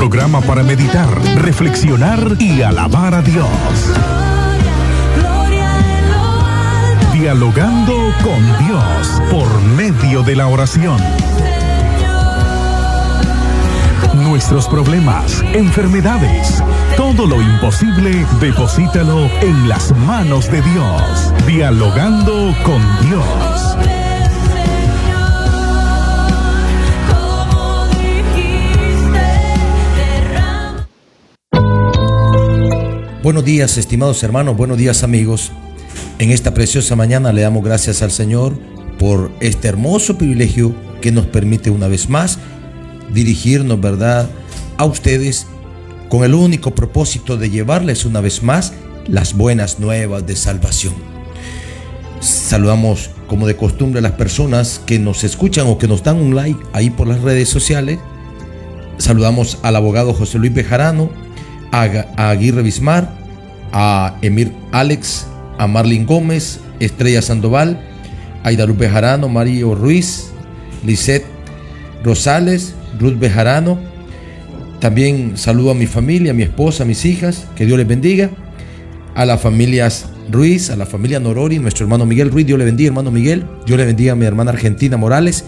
programa para meditar, reflexionar y alabar a Dios. Dialogando con Dios por medio de la oración. Nuestros problemas, enfermedades, todo lo imposible, deposítalo en las manos de Dios. Dialogando con Dios. Buenos días, estimados hermanos, buenos días, amigos. En esta preciosa mañana le damos gracias al Señor por este hermoso privilegio que nos permite una vez más dirigirnos, ¿verdad?, a ustedes con el único propósito de llevarles una vez más las buenas nuevas de salvación. Saludamos como de costumbre a las personas que nos escuchan o que nos dan un like ahí por las redes sociales. Saludamos al abogado José Luis Bejarano, a Aguirre Bismar, a Emir Alex, a Marlin Gómez, Estrella Sandoval, a Idarup Bejarano, Mario Ruiz, Lisette Rosales, Ruth Bejarano. También saludo a mi familia, a mi esposa, a mis hijas, que Dios les bendiga. A las familias Ruiz, a la familia Norori, nuestro hermano Miguel Ruiz, Dios le bendiga, hermano Miguel. Dios le bendiga a mi hermana Argentina Morales,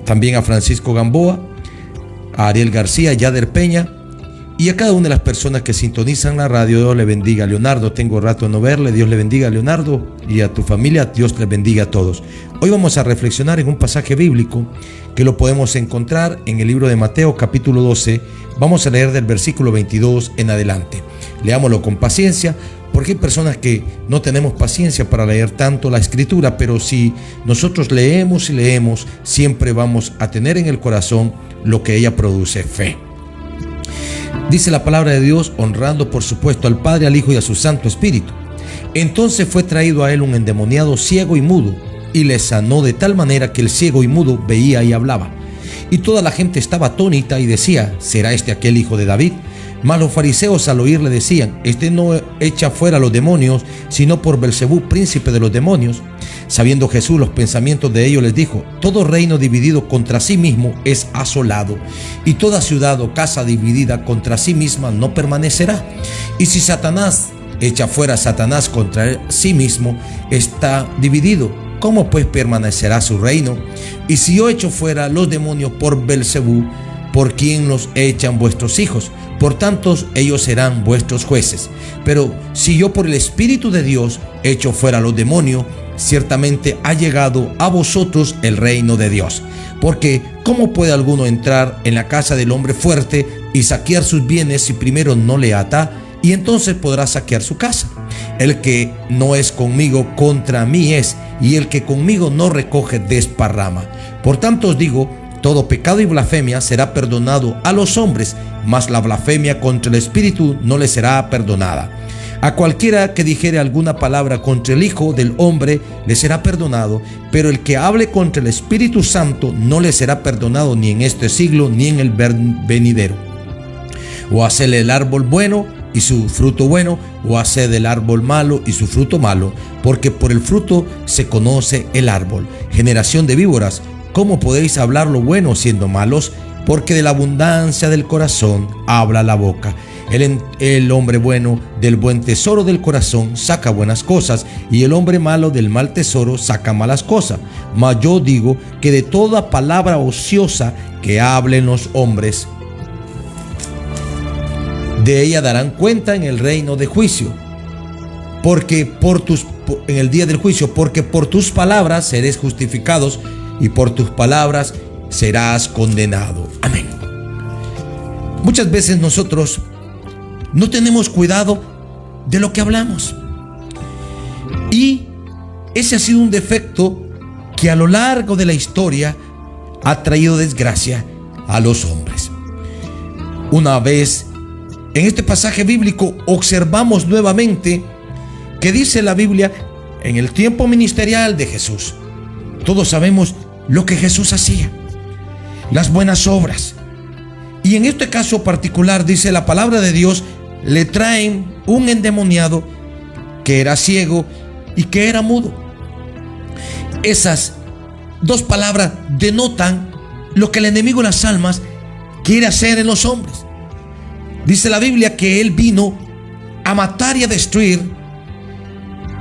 también a Francisco Gamboa, a Ariel García, a Yader Peña, y a cada una de las personas que sintonizan la radio. Dios le bendiga. Leonardo, tengo rato de no verle. Dios le bendiga a Leonardo y a tu familia. Dios les bendiga a todos. Hoy vamos a reflexionar en un pasaje bíblico que lo podemos encontrar en el libro de Mateo capítulo 12. Vamos a leer del versículo 22 en adelante. Leámoslo con paciencia, porque hay personas que no tenemos paciencia para leer tanto la escritura, pero si nosotros leemos y leemos, siempre vamos a tener en el corazón lo que ella produce: fe. Dice la palabra de Dios, honrando por supuesto al Padre, al Hijo y a su Santo Espíritu. Entonces fue traído a él un endemoniado ciego y mudo, y le sanó de tal manera que el ciego y mudo veía y hablaba. Y toda la gente estaba atónita y decía: ¿será este aquel hijo de David? Mas los fariseos al oír le decían: este no echa fuera los demonios, sino por Belcebú, príncipe de los demonios. Sabiendo Jesús los pensamientos de ellos, les dijo: todo reino dividido contra sí mismo es asolado, y toda ciudad o casa dividida contra sí misma no permanecerá. Y si Satanás echa fuera a Satanás contra sí mismo, está dividido. ¿Cómo pues permanecerá su reino? Y si yo echo fuera los demonios por Belcebú, ¿por quién los echan vuestros hijos? Por tanto, ellos serán vuestros jueces. Pero si yo por el Espíritu de Dios echo fuera los demonios, ciertamente ha llegado a vosotros el reino de Dios. Porque ¿cómo puede alguno entrar en la casa del hombre fuerte y saquear sus bienes si primero no le ata? Y entonces podrá saquear su casa. El que no es conmigo, contra mí es, y el que conmigo no recoge, desparrama. Por tanto os digo, todo pecado y blasfemia será perdonado a los hombres, mas la blasfemia contra el Espíritu no le será perdonada. A cualquiera que dijere alguna palabra contra el Hijo del Hombre le será perdonado, pero el que hable contra el Espíritu Santo no le será perdonado ni en este siglo ni en el venidero. O hacedle el árbol bueno y su fruto bueno, o haced el árbol malo y su fruto malo, porque por el fruto se conoce el árbol. Generación de víboras, ¿cómo podéis hablar lo bueno siendo malos? Porque de la abundancia del corazón habla la boca. El hombre bueno del buen tesoro del corazón saca buenas cosas, y el hombre malo del mal tesoro saca malas cosas. Mas yo digo que de toda palabra ociosa que hablen los hombres, de ella darán cuenta en el reino de juicio. En el día del juicio, porque por tus palabras seréis justificados, y por tus palabras serás condenado. Amén. Muchas veces nosotros no tenemos cuidado de lo que hablamos, y ese ha sido un defecto que a lo largo de la historia ha traído desgracia a los hombres. Una vez en este pasaje bíblico observamos nuevamente que dice la Biblia en el tiempo ministerial de Jesús. Todos sabemos lo que Jesús hacía, las buenas obras. Y en este caso particular, dice la palabra de Dios, le traen un endemoniado que era ciego y que era mudo. Esas dos palabras denotan lo que el enemigo de las almas quiere hacer en los hombres. Dice la Biblia que Él vino a matar y a destruir,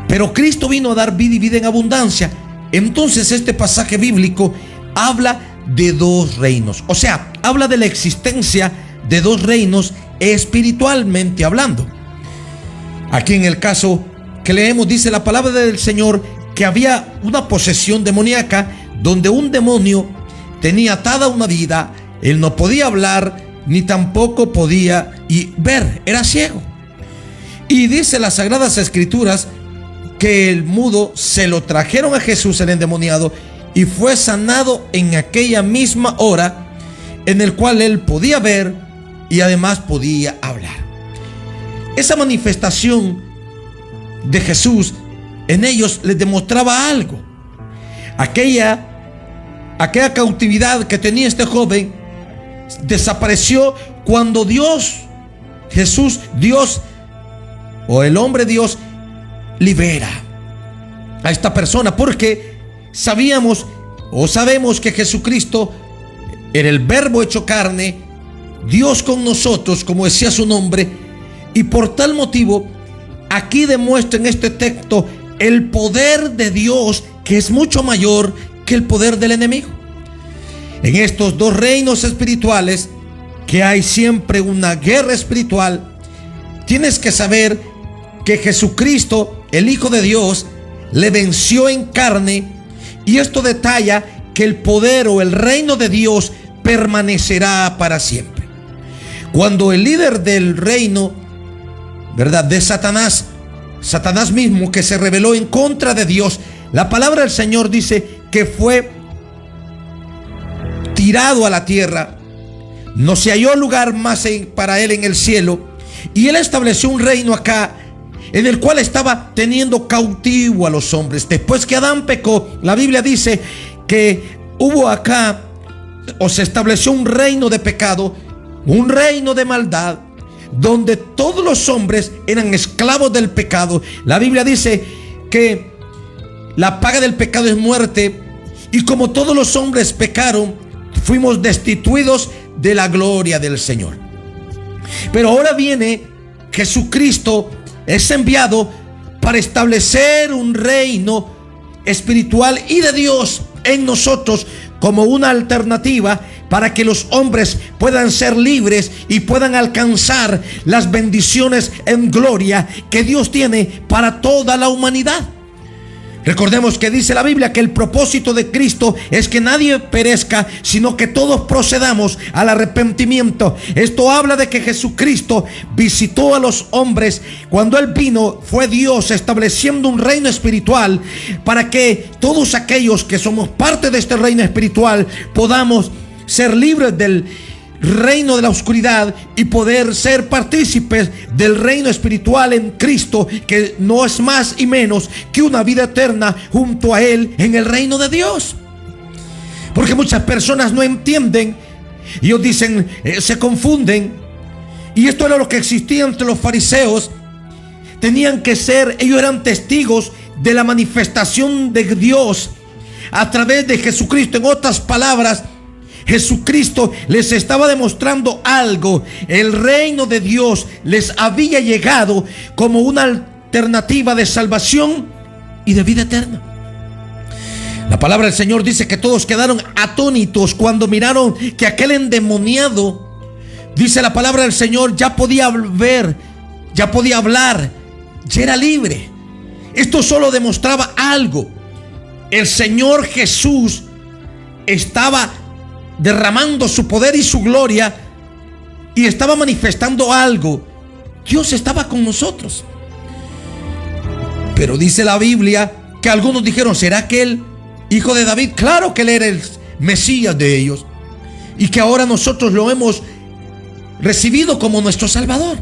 pero Cristo vino a dar vida y vida en abundancia. Entonces este pasaje bíblico habla de dos reinos, o sea, habla de la existencia de dos reinos espiritualmente hablando. Aquí en el caso que leemos, dice la palabra del Señor que había una posesión demoníaca donde un demonio tenía atada una vida. Él no podía hablar ni tampoco podía ver, era ciego. Y dice las Sagradas Escrituras que el mudo se lo trajeron a Jesús, el endemoniado, y fue sanado en aquella misma hora, en el cual él podía ver y además podía hablar. Esa manifestación de Jesús en ellos les demostraba algo. Aquella cautividad que tenía este joven desapareció cuando Jesús, Dios o el hombre Dios libera a esta persona, porque sabemos que Jesucristo era el Verbo hecho carne, Dios con nosotros, como decía su nombre, y por tal motivo aquí demuestra en este texto el poder de Dios, que es mucho mayor que el poder del enemigo. En estos dos reinos espirituales, que hay siempre una guerra espiritual, tienes que saber que Jesucristo, el Hijo de Dios, le venció en carne, y esto detalla que el poder o el reino de Dios permanecerá para siempre. Cuando el líder del reino, ¿verdad?, de Satanás mismo, que se rebeló en contra de Dios, la palabra del Señor dice que fue tirado a la tierra, no se halló lugar más para él en el cielo, y él estableció un reino acá, en el cual estaba teniendo cautivo a los hombres. Después que Adán pecó, la Biblia dice que hubo acá, o se estableció un reino de pecado, un reino de maldad, donde todos los hombres eran esclavos del pecado. La Biblia dice que la paga del pecado es muerte, y como todos los hombres pecaron, fuimos destituidos de la gloria del Señor. Pero ahora viene Jesucristo, es enviado para establecer un reino espiritual y de Dios en nosotros como una alternativa para que los hombres puedan ser libres y puedan alcanzar las bendiciones en gloria que Dios tiene para toda la humanidad. Recordemos que dice la Biblia que el propósito de Cristo es que nadie perezca, sino que todos procedamos al arrepentimiento. Esto habla de que Jesucristo visitó a los hombres. Cuando Él vino, fue Dios estableciendo un reino espiritual para que todos aquellos que somos parte de este reino espiritual podamos ser libres del reino de la oscuridad y poder ser partícipes del reino espiritual en Cristo, que no es más y menos que una vida eterna junto a Él en el reino de Dios. Porque muchas personas no entienden, ellos dicen, se confunden, y esto era lo que existía entre los fariseos. Tenían que ser, ellos eran testigos de la manifestación de Dios a través de Jesucristo. En otras palabras, Jesucristo les estaba demostrando algo. El reino de Dios les había llegado como una alternativa de salvación y de vida eterna. La palabra del Señor dice que todos quedaron atónitos cuando miraron que aquel endemoniado, dice la palabra del Señor, ya podía ver, ya podía hablar, ya era libre. Esto solo demostraba algo. El Señor Jesús estaba derramando su poder y su gloria, y estaba manifestando algo. Dios estaba con nosotros. Pero dice la Biblia que algunos dijeron, ¿será que el hijo de David? Claro que él era el Mesías de ellos, y que ahora nosotros lo hemos recibido como nuestro Salvador,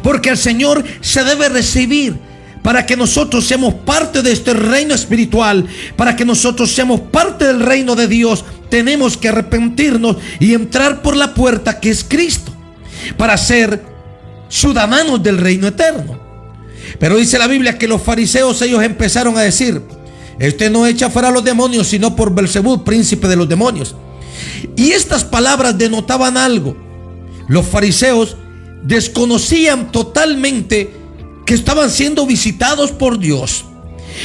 porque el Señor se debe recibir para que nosotros seamos parte de este reino espiritual. Para que nosotros seamos parte del reino de Dios, tenemos que arrepentirnos y entrar por la puerta que es Cristo, para ser ciudadanos del reino eterno. Pero dice la Biblia que los fariseos, ellos empezaron a decir, este no echa fuera a los demonios, sino por Belzebú, príncipe de los demonios. Y estas palabras denotaban algo. Los fariseos desconocían totalmente que estaban siendo visitados por Dios.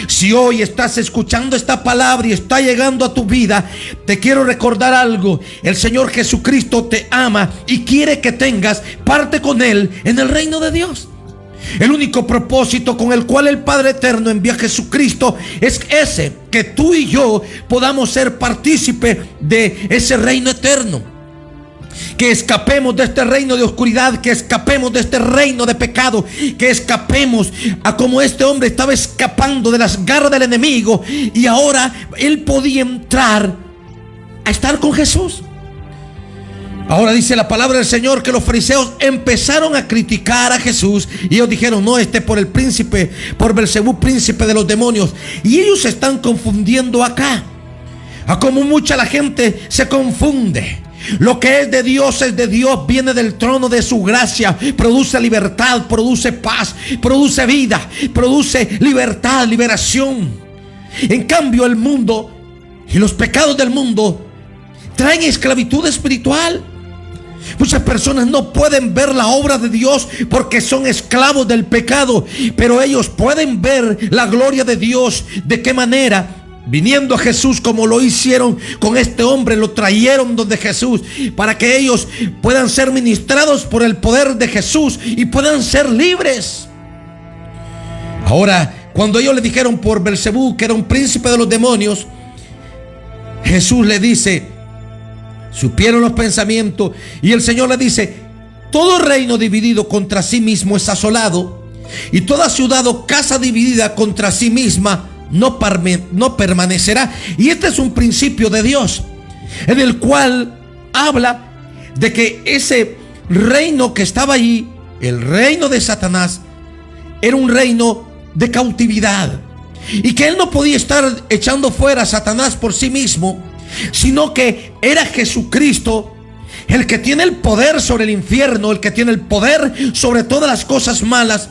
Si hoy estás escuchando esta palabra y está llegando a tu vida, te quiero recordar algo. El Señor Jesucristo te ama y quiere que tengas parte con Él en el reino de Dios. El único propósito con el cual el Padre Eterno envía a Jesucristo es ese, que tú y yo podamos ser partícipes de ese reino eterno. Que escapemos de este reino de oscuridad, que escapemos de este reino de pecado, que escapemos a como este hombre estaba escapando de las garras del enemigo y ahora él podía entrar a estar con Jesús. Ahora dice la palabra del Señor que los fariseos empezaron a criticar a Jesús y ellos dijeron: no, por el príncipe, por Belcebú, príncipe de los demonios. Y ellos se están confundiendo acá. A como mucha la gente se confunde. Lo que es de Dios, viene del trono de su gracia, produce libertad, produce paz, produce vida, produce libertad, liberación. En cambio, el mundo y los pecados del mundo traen esclavitud espiritual. Muchas personas no pueden ver la obra de Dios porque son esclavos del pecado, pero ellos pueden ver la gloria de Dios. ¿De qué manera? Viniendo a Jesús, como lo hicieron con este hombre, lo trajeron donde Jesús, para que ellos puedan ser ministrados por el poder de Jesús y puedan ser libres. Ahora, cuando ellos le dijeron por Belcebú, que era un príncipe de los demonios, Jesús le dice, supieron los pensamientos, y el Señor le dice: todo reino dividido contra sí mismo es asolado, y toda ciudad o casa dividida contra sí misma no permanecerá. Y este es un principio de Dios, en el cual habla de que ese reino que estaba allí, el reino de Satanás, era un reino de cautividad, y que él no podía estar echando fuera a Satanás por sí mismo, sino que era Jesucristo el que tiene el poder sobre el infierno, el que tiene el poder sobre todas las cosas malas.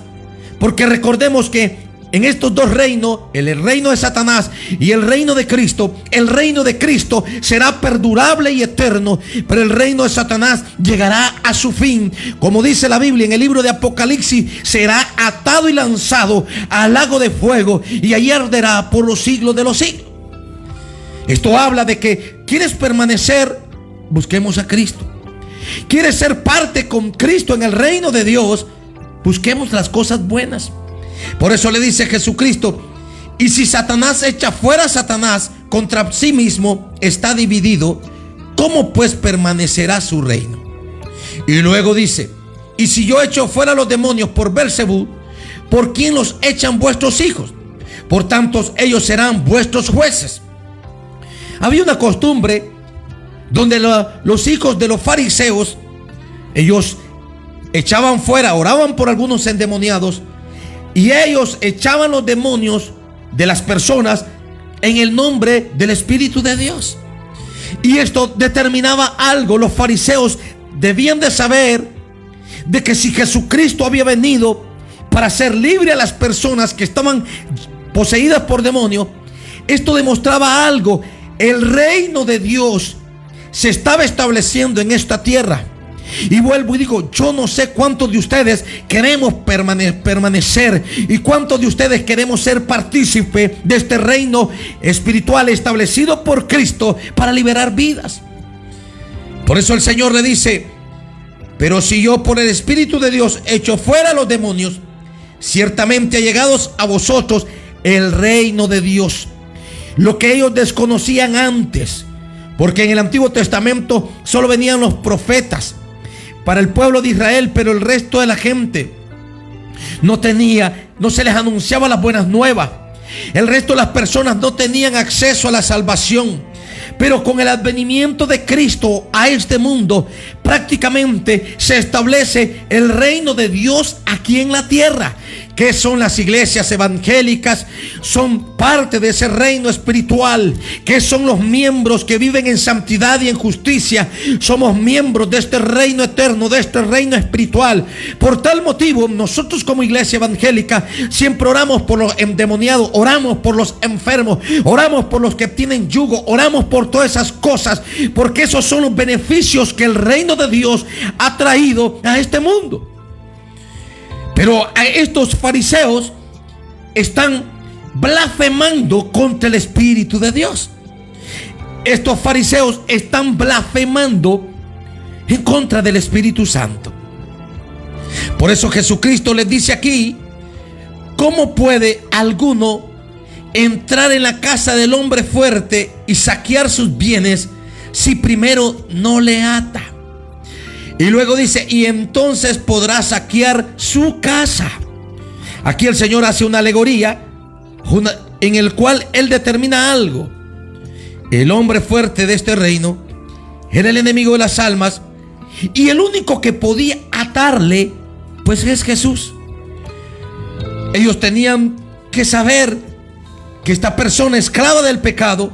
Porque recordemos que en estos dos reinos, el reino de Satanás y el reino de Cristo, el reino de Cristo será perdurable y eterno, pero el reino de Satanás llegará a su fin. Como dice la Biblia en el libro de Apocalipsis, será atado y lanzado al lago de fuego, y allí arderá por los siglos de los siglos. Esto habla de que quieres permanecer, busquemos a Cristo. Quieres ser parte con Cristo en el reino de Dios, busquemos las cosas buenas. Por eso le dice Jesucristo: y si Satanás echa fuera a Satanás, contra sí mismo está dividido, ¿cómo pues permanecerá su reino? Y luego dice: y si yo echo fuera a los demonios por Belcebú, ¿por quién los echan vuestros hijos? Por tanto, ellos serán vuestros jueces. Había una costumbre donde los hijos de los fariseos, ellos echaban fuera, oraban por algunos endemoniados, y ellos echaban los demonios de las personas en el nombre del Espíritu de Dios. Y esto determinaba algo. Los fariseos debían de saber de que si Jesucristo había venido para hacer libre a las personas que estaban poseídas por demonios, esto demostraba algo. El reino de Dios se estaba estableciendo en esta tierra. Y vuelvo y digo, yo no sé cuántos de ustedes queremos permanecer y cuántos de ustedes queremos ser partícipe de este reino espiritual establecido por Cristo para liberar vidas. Por eso el Señor le dice: pero si yo por el Espíritu de Dios echo fuera a los demonios, ciertamente ha llegado a vosotros el reino de Dios. Lo que ellos desconocían antes, porque en el Antiguo Testamento solo venían los profetas para el pueblo de Israel, pero el resto de la gente no se les anunciaba las buenas nuevas. El resto de las personas no tenían acceso a la salvación. Pero con el advenimiento de Cristo a este mundo, prácticamente se establece el reino de Dios aquí en la tierra. ¿Qué son las iglesias evangélicas? Son parte de ese reino espiritual. ¿Qué son los miembros que viven en santidad y en justicia? Somos miembros de este reino eterno, de este reino espiritual. Por tal motivo, nosotros como iglesia evangélica siempre oramos por los endemoniados, oramos por los enfermos, oramos por los que tienen yugo, oramos por todas esas cosas, porque esos son los beneficios que el reino de Dios ha traído a este mundo. Pero estos fariseos están blasfemando contra el Espíritu de Dios. Estos fariseos están blasfemando en contra del Espíritu Santo. Por eso Jesucristo les dice aquí: ¿cómo puede alguno entrar en la casa del hombre fuerte y saquear sus bienes si primero no le ata? Y luego dice: y entonces podrá saquear su casa. Aquí el Señor hace una alegoría en el cual Él determina algo. El hombre fuerte de este reino era el enemigo de las almas, y el único que podía atarle pues es Jesús. Ellos tenían que saber que esta persona esclava del pecado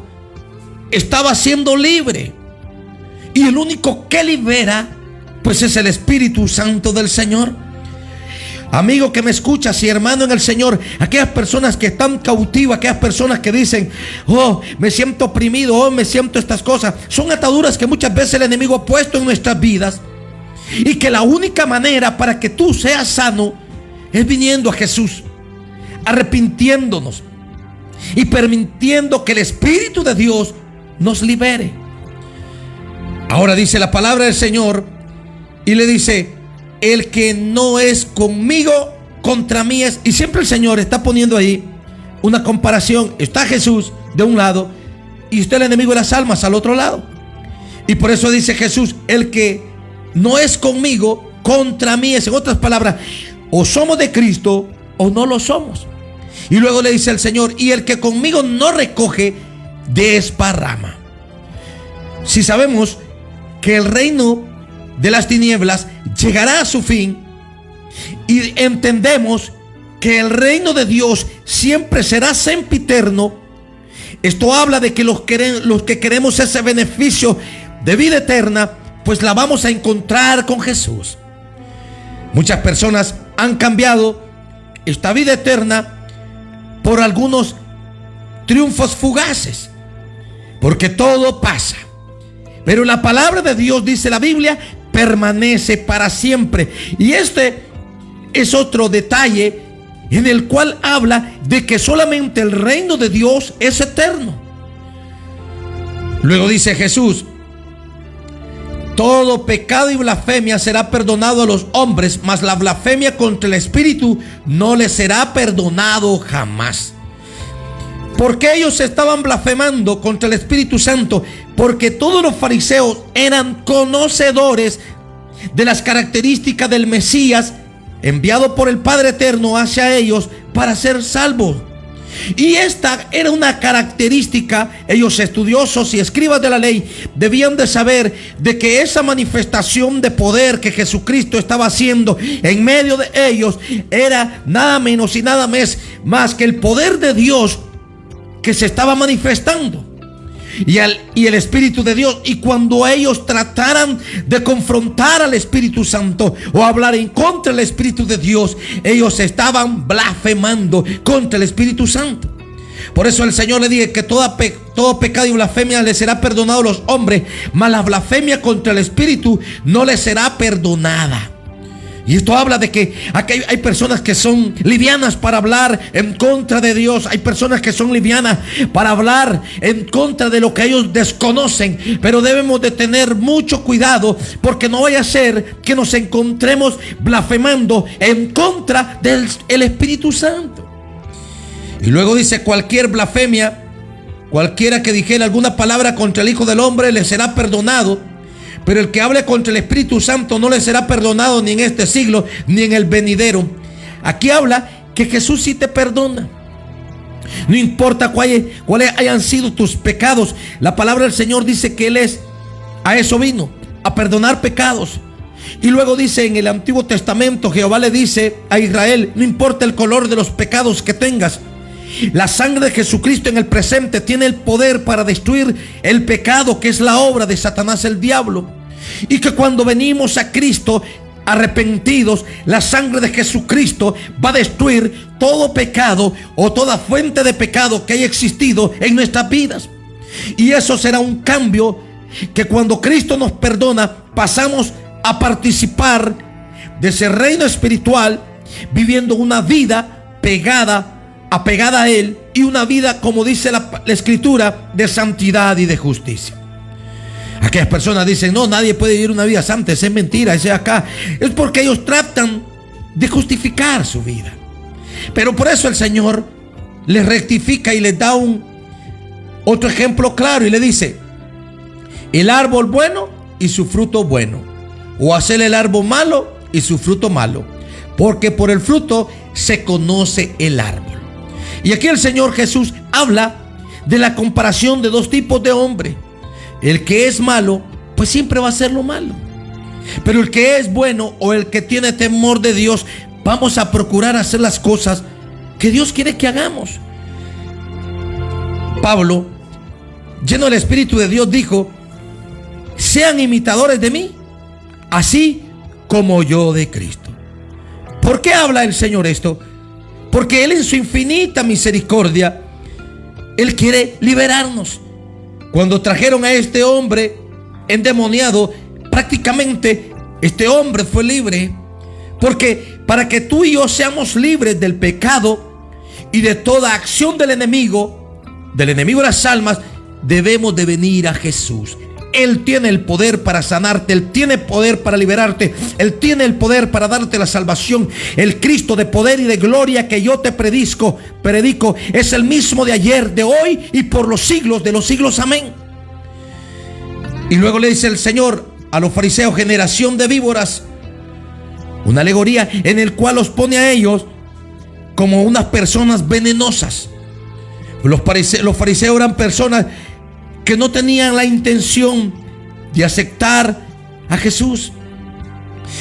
estaba siendo libre, y el único que libera pues es el Espíritu Santo del Señor. Amigo que me escuchas y hermano en el Señor, aquellas personas que están cautivas, aquellas personas que dicen: oh, me siento oprimido, oh, me siento estas cosas, son ataduras que muchas veces el enemigo ha puesto en nuestras vidas, y que la única manera para que tú seas sano es viniendo a Jesús, arrepintiéndonos y permitiendo que el Espíritu de Dios nos libere. Ahora dice la palabra del Señor y le dice: el que no es conmigo, contra mí es. Y siempre el Señor está poniendo ahí una comparación. Está Jesús de un lado y está el enemigo de las almas al otro lado. Y por eso dice Jesús: el que no es conmigo, contra mí es. En otras palabras, o somos de Cristo o no lo somos. Y luego le dice el Señor: y el que conmigo no recoge, desparrama. Si sabemos que el reino de las tinieblas llegará a su fin, y entendemos que el reino de Dios siempre será sempiterno, esto habla de que los que queremos ese beneficio de vida eterna, pues la vamos a encontrar con Jesús. Muchas personas han cambiado esta vida eterna por algunos triunfos fugaces, porque todo pasa. Pero la palabra de Dios, dice la Biblia, permanece para siempre. Y este es otro detalle en el cual habla de que solamente el reino de Dios es eterno. Luego dice Jesús: todo pecado y blasfemia será perdonado a los hombres, mas la blasfemia contra el Espíritu no les será perdonado jamás. ¿Por qué ellos estaban blasfemando contra el Espíritu Santo? Porque todos los fariseos eran conocedores de las características del Mesías enviado por el Padre Eterno hacia ellos para ser salvos. Y esta era una característica. Ellos, estudiosos y escribas de la ley, debían de saber de que esa manifestación de poder que Jesucristo estaba haciendo en medio de ellos era nada menos y nada más que el poder de Dios que se estaba manifestando, y el Espíritu de Dios. Y cuando ellos trataran de confrontar al Espíritu Santo o hablar en contra del Espíritu de Dios, ellos estaban blasfemando contra el Espíritu Santo. Por eso el Señor le dice que todo pecado y blasfemia le será perdonado a los hombres, mas la blasfemia contra el Espíritu no le será perdonada. Y esto habla de que aquí hay personas que son livianas para hablar en contra de Dios. Hay personas que son livianas para hablar en contra de lo que ellos desconocen. Pero debemos de tener mucho cuidado, porque no vaya a ser que nos encontremos blasfemando en contra del Espíritu Santo. Y luego dice: cualquier blasfemia, cualquiera que dijera alguna palabra contra el Hijo del Hombre, le será perdonado. Pero el que hable contra el Espíritu Santo no le será perdonado ni en este siglo ni en el venidero. Aquí habla que Jesús sí te perdona. No importa cuáles hayan sido tus pecados. La palabra del Señor dice que Él a eso vino, a perdonar pecados. Y luego dice en el Antiguo Testamento, Jehová le dice a Israel: no importa el color de los pecados que tengas, la sangre de Jesucristo en el presente tiene el poder para destruir el pecado, que es la obra de Satanás, el diablo. Y que cuando venimos a Cristo arrepentidos, la sangre de Jesucristo va a destruir todo pecado o toda fuente de pecado que haya existido en nuestras vidas. Y eso será un cambio, que cuando Cristo nos perdona, pasamos a participar de ese reino espiritual viviendo una vida apegada a Él, y una vida, como dice la Escritura, de santidad y de justicia. Aquellas personas dicen: no, nadie puede vivir una vida santa, esa es mentira, ese acá. Es porque ellos tratan de justificar su vida. Pero por eso el Señor les rectifica y les da otro ejemplo claro, y le dice: el árbol bueno y su fruto bueno, o hacer el árbol malo y su fruto malo, porque por el fruto se conoce el árbol. Y aquí el Señor Jesús habla de la comparación de dos tipos de hombre. El que es malo, pues siempre va a ser lo malo. Pero el que es bueno, o el que tiene temor de Dios, vamos a procurar hacer las cosas que Dios quiere que hagamos. Pablo, lleno del Espíritu de Dios, dijo: sean imitadores de mí, así como yo de Cristo. ¿Por qué habla el Señor esto? Porque Él, en su infinita misericordia, Él quiere liberarnos. Cuando trajeron a este hombre endemoniado, prácticamente este hombre fue libre. Porque para que tú y yo seamos libres del pecado y de toda acción del enemigo de las almas, debemos de venir a Jesús. Él tiene el poder para sanarte, Él tiene poder para liberarte, Él tiene el poder para darte la salvación. El Cristo de poder y de gloria que yo te predico, es el mismo de ayer, de hoy y por los siglos de los siglos. Amén. Y luego le dice el Señor a los fariseos: generación de víboras. Una alegoría en el cual los pone a ellos como unas personas venenosas. Los fariseos eran personas que no tenían la intención de aceptar a Jesús.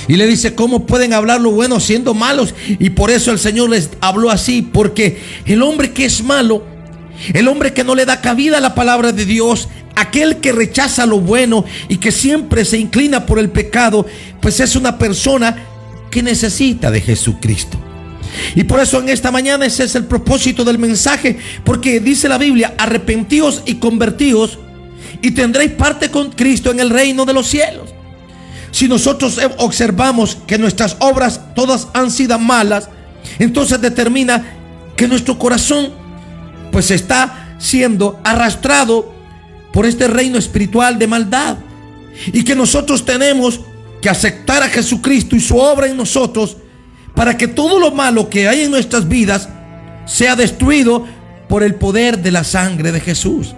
Y le dice: ¿cómo pueden hablar lo bueno siendo malos? Y por eso el Señor les habló así, porque el hombre que es malo, el hombre que no le da cabida a la palabra de Dios, aquel que rechaza lo bueno y que siempre se inclina por el pecado, pues es una persona que necesita de Jesucristo. Y por eso en esta mañana ese es el propósito del mensaje, porque dice la Biblia: arrepentíos y convertíos y tendréis parte con Cristo en el reino de los cielos. Si nosotros observamos que nuestras obras todas han sido malas, entonces determina que nuestro corazón pues está siendo arrastrado por este reino espiritual de maldad, y que nosotros tenemos que aceptar a Jesucristo y su obra en nosotros, para que todo lo malo que hay en nuestras vidas sea destruido por el poder de la sangre de Jesús.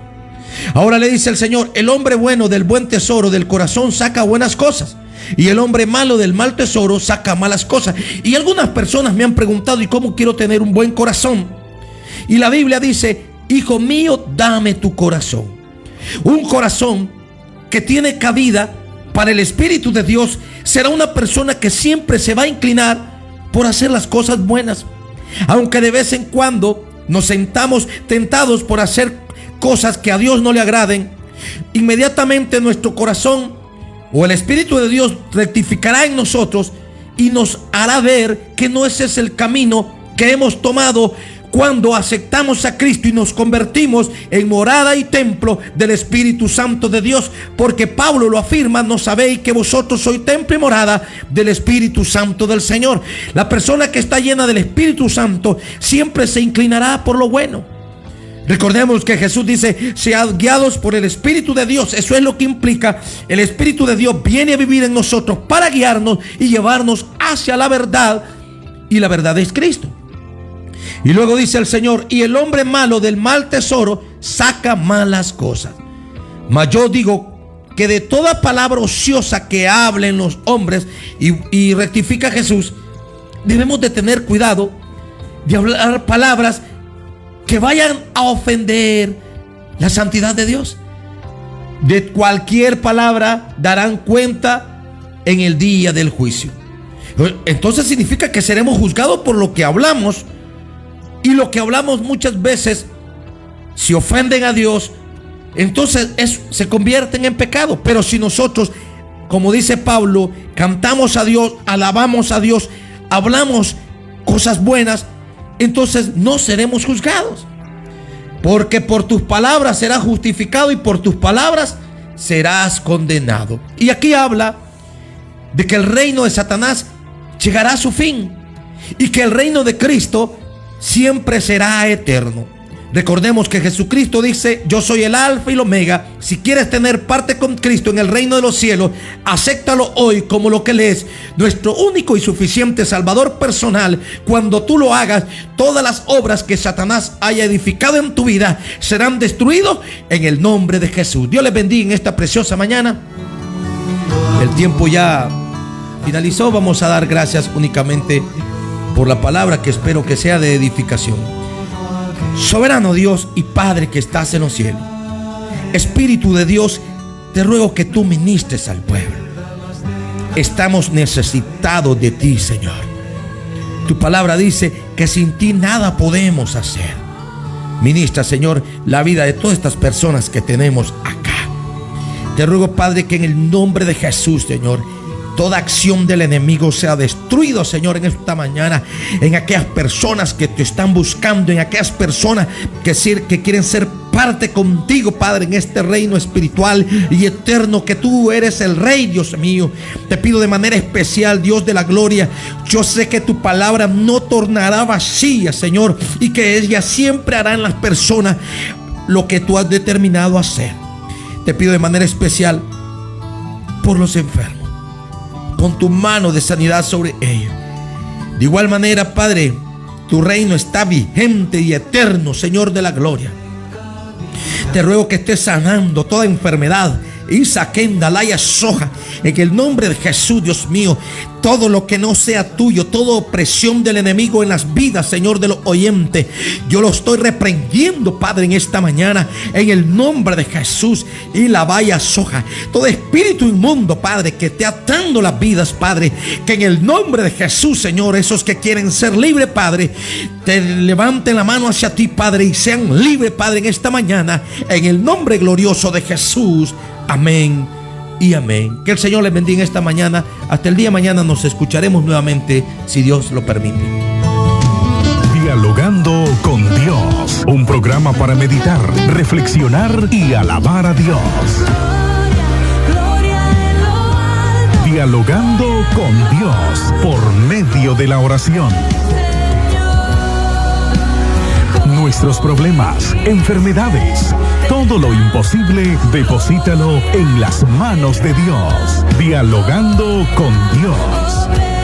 Ahora le dice el Señor: el hombre bueno del buen tesoro del corazón saca buenas cosas, y el hombre malo del mal tesoro saca malas cosas. Y algunas personas me han preguntado: ¿y cómo quiero tener un buen corazón? Y la Biblia dice: hijo mío, dame tu corazón. Un corazón que tiene cabida para el Espíritu de Dios será una persona que siempre se va a inclinar por hacer las cosas buenas, aunque de vez en cuando nos sentamos tentados por hacer cosas que a Dios no le agraden. Inmediatamente nuestro corazón o el Espíritu de Dios rectificará en nosotros y nos hará ver que no ese es el camino que hemos tomado cuando aceptamos a Cristo y nos convertimos en morada y templo del Espíritu Santo de Dios. Porque Pablo lo afirma: ¿no sabéis que vosotros sois templo y morada del Espíritu Santo del Señor? La persona que está llena del Espíritu Santo siempre se inclinará por lo bueno. Recordemos que Jesús dice: sead guiados por el Espíritu de Dios. Eso es lo que implica: el Espíritu de Dios viene a vivir en nosotros para guiarnos y llevarnos hacia la verdad, y la verdad es Cristo. Y luego dice el Señor: y el hombre malo del mal tesoro saca malas cosas. Mas yo digo que de toda palabra ociosa que hablen los hombres, y rectifica Jesús, debemos de tener cuidado de hablar palabras que vayan a ofender la santidad de Dios. De cualquier palabra darán cuenta en el día del juicio. Entonces significa que seremos juzgados por lo que hablamos. Y lo que hablamos muchas veces, si ofenden a Dios, entonces se convierten en pecado. Pero si nosotros, como dice Pablo, cantamos a Dios, alabamos a Dios, hablamos cosas buenas, entonces no seremos juzgados. Porque por tus palabras serás justificado y por tus palabras serás condenado. Y aquí habla de que el reino de Satanás llegará a su fin. y que el reino de Cristo siempre será eterno. Recordemos que Jesucristo dice: yo soy el alfa y el omega. Si quieres tener parte con Cristo en el reino de los cielos, acéptalo hoy como lo que Él es, nuestro único y suficiente Salvador personal. Cuando tú lo hagas, todas las obras que Satanás haya edificado en tu vida serán destruidas en el nombre de Jesús. Dios les bendiga en esta preciosa mañana. El tiempo ya finalizó. Vamos a dar gracias únicamente por la palabra, que espero que sea de edificación. Soberano Dios y Padre que estás en los cielos, Espíritu de Dios, te ruego que tú ministres al pueblo. Estamos necesitados de ti, Señor. Tu palabra dice que sin ti nada podemos hacer. Ministra, Señor, la vida de todas estas personas que tenemos acá. Te ruego, Padre, que en el nombre de Jesús, Señor, toda acción del enemigo sea destruido, Señor, en esta mañana. En aquellas personas que te están buscando, en aquellas personas que quieren ser parte contigo, Padre, en este reino espiritual y eterno, que tú eres el Rey, Dios mío. Te pido de manera especial, Dios de la gloria, yo sé que tu palabra no tornará vacía, Señor, y que ella siempre hará en las personas lo que tú has determinado hacer. Te pido de manera especial por los enfermos. Pon tu mano de sanidad sobre ellos. De igual manera, Padre, tu reino está vigente y eterno, Señor de la gloria. Te ruego que estés sanando toda enfermedad, Isaquenda, Laya, Soja, en el nombre de Jesús, Dios mío. Todo lo que no sea tuyo, toda opresión del enemigo en las vidas, Señor, de los oyentes, yo lo estoy reprendiendo, Padre, en esta mañana, en el nombre de Jesús. Y la vaya soja, todo espíritu inmundo, Padre, que esté atando las vidas, Padre, que en el nombre de Jesús, Señor, esos que quieren ser libres, Padre, te levanten la mano hacia ti, Padre, y sean libres, Padre, en esta mañana, en el nombre glorioso de Jesús. Amén y amén. Que el Señor les bendiga esta mañana. Hasta el día de mañana nos escucharemos nuevamente, si Dios lo permite. Dialogando con Dios, un programa para meditar, reflexionar y alabar a Dios. Dialogando con Dios por medio de la oración. Nuestros problemas, enfermedades, todo lo imposible, deposítalo en las manos de Dios. Dialogando con Dios.